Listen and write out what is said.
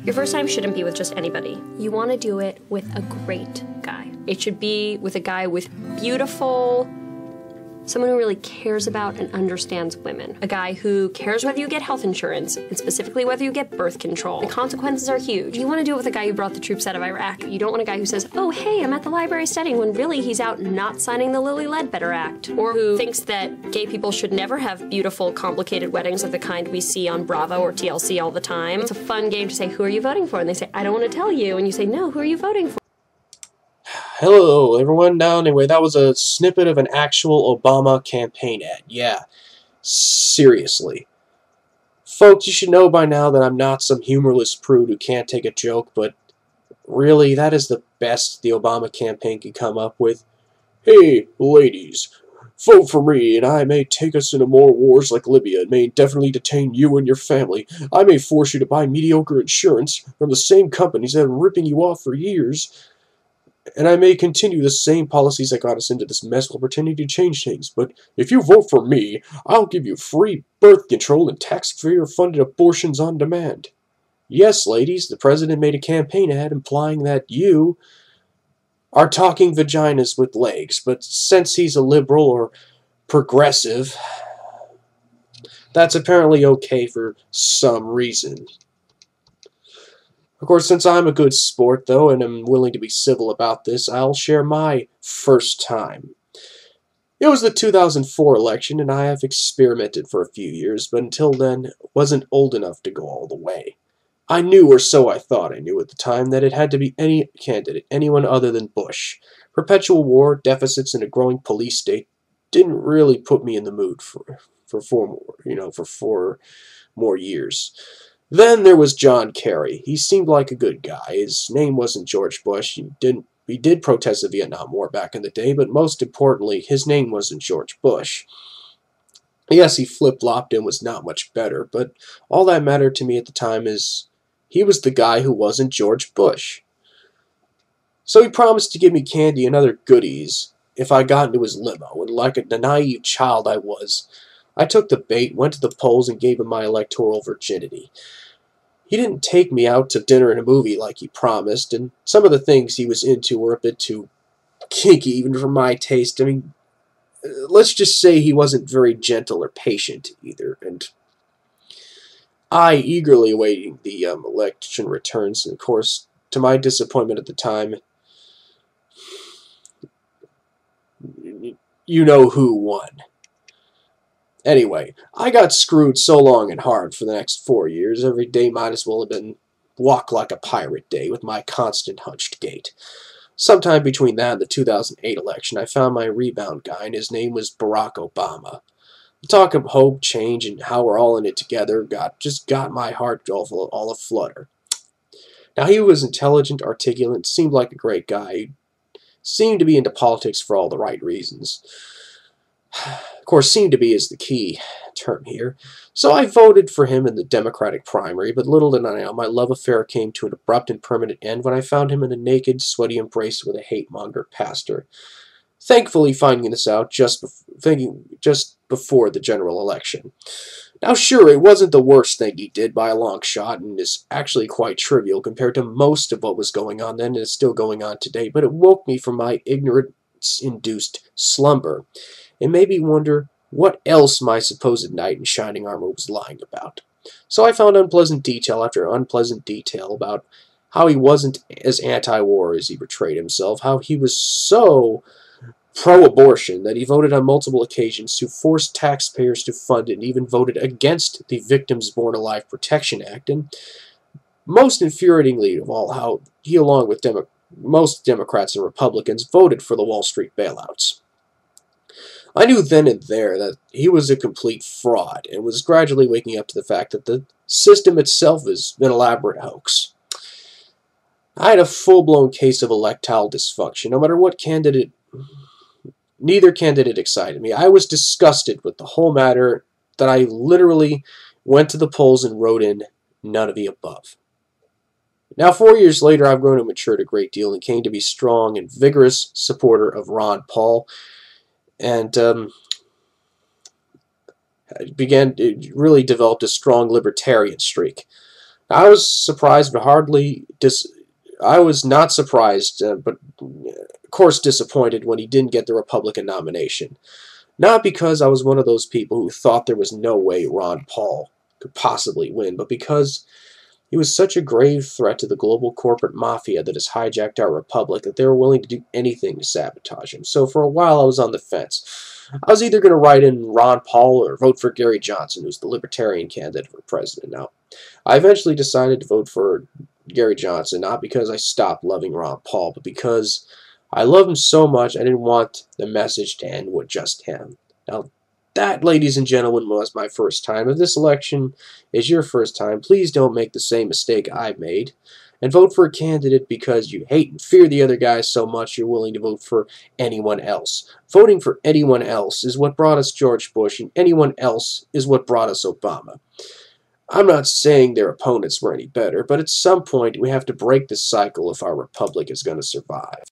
Your first time shouldn't be with just anybody. You want to do it with a great guy. It should be with a guy with beautiful, someone who really cares about and understands women. A guy who cares whether you get health insurance, and specifically whether you get birth control. The consequences are huge. You want to do it with a guy who brought the troops out of Iraq. You don't want a guy who says, oh hey, I'm at the library studying, when really he's out not signing the Lilly Ledbetter Act. Or who thinks that gay people should never have beautiful, complicated weddings of the kind we see on Bravo or TLC all the time. It's a fun game to say, who are you voting for? And they say, I don't want to tell you. And you say, no, who are you voting for? Hello, everyone. Now, anyway, that was a snippet of an actual Obama campaign ad. Yeah, seriously. Folks, you should know by now that I'm not some humorless prude who can't take a joke, but really, that is the best the Obama campaign could come up with. Hey, ladies, vote for me, and I may take us into more wars like Libya. It may indefinitely detain you and your family. I may force you to buy mediocre insurance from the same companies that have been ripping you off for years. And I may continue the same policies that got us into this mess while pretending to change things. But if you vote for me, I'll give you free birth control and tax-free or funded abortions on demand. Yes, ladies, the president made a campaign ad implying that you are talking vaginas with legs. But since he's a liberal or progressive, that's apparently okay for some reason. Of course, since I'm a good sport, though, and am willing to be civil about this, I'll share my first time. It was the 2004 election, and I have experimented for a few years, but until then, wasn't old enough to go all the way. I knew, or so I thought I knew at the time, that it had to be any candidate, anyone other than Bush. Perpetual war, deficits, and a growing police state didn't really put me in the mood for 4 more years. Then there was John Kerry. He seemed like a good guy. His name wasn't George Bush. He did protest the Vietnam War back in the day, but most importantly, his name wasn't George Bush. Yes, he flip-flopped and was not much better, but all that mattered to me at the time is he was the guy who wasn't George Bush. So he promised to give me candy and other goodies if I got into his limo, and like the naive child I was, I took the bait, went to the polls, and gave him my electoral virginity. He didn't take me out to dinner and a movie like he promised, and some of the things he was into were a bit too kinky, even for my taste. I mean, let's just say he wasn't very gentle or patient either, and I eagerly awaiting the election returns, and of course, to my disappointment at the time, you know who won. Anyway, I got screwed so long and hard for the next 4 years, every day might as well have been walk like a pirate day with my constant hunched gait. Sometime between that and the 2008 election, I found my rebound guy, and his name was Barack Obama. The talk of hope, change, and how we're all in it together just got my heart all aflutter. Now, he was intelligent, articulate, seemed like a great guy. He seemed to be into politics for all the right reasons. Of course, seemed to be is the key term here. So I voted for him in the Democratic primary, but little did I know, my love affair came to an abrupt and permanent end when I found him in a naked, sweaty embrace with a hate-monger pastor. Thankfully finding this out just before the general election. Now sure, it wasn't the worst thing he did by a long shot, and is actually quite trivial compared to most of what was going on then and is still going on today, but it woke me from my ignorance-induced slumber. It made me wonder what else my supposed knight in shining armor was lying about. So I found unpleasant detail after unpleasant detail about how he wasn't as anti-war as he portrayed himself, how he was so pro-abortion that he voted on multiple occasions to force taxpayers to fund it, and even voted against the Victims Born Alive Protection Act, and most infuriatingly of all, how he, along with most Democrats and Republicans, voted for the Wall Street bailouts. I knew then and there that he was a complete fraud, and was gradually waking up to the fact that the system itself is an elaborate hoax. I had a full-blown case of electile dysfunction. No matter what candidate, neither candidate excited me. I was disgusted with the whole matter that I literally went to the polls and wrote in none of the above. Now, 4 years later, I've grown and matured a great deal and came to be strong and vigorous supporter of Ron Paul, and really developed a strong libertarian streak. I was surprised, but I was not surprised, but of course disappointed when he didn't get the Republican nomination. Not because I was one of those people who thought there was no way Ron Paul could possibly win, but because he was such a grave threat to the global corporate mafia that has hijacked our republic that they were willing to do anything to sabotage him. So for a while I was on the fence. I was either going to write in Ron Paul or vote for Gary Johnson, who's the Libertarian candidate for president now. I eventually decided to vote for Gary Johnson, not because I stopped loving Ron Paul, but because I love him so much I didn't want the message to end with just him. Now, that, ladies and gentlemen, was my first time. If this election is your first time, please don't make the same mistake I made and vote for a candidate because you hate and fear the other guy so much you're willing to vote for anyone else. Voting for anyone else is what brought us George Bush, and anyone else is what brought us Obama. I'm not saying their opponents were any better, but at some point we have to break this cycle if our republic is going to survive.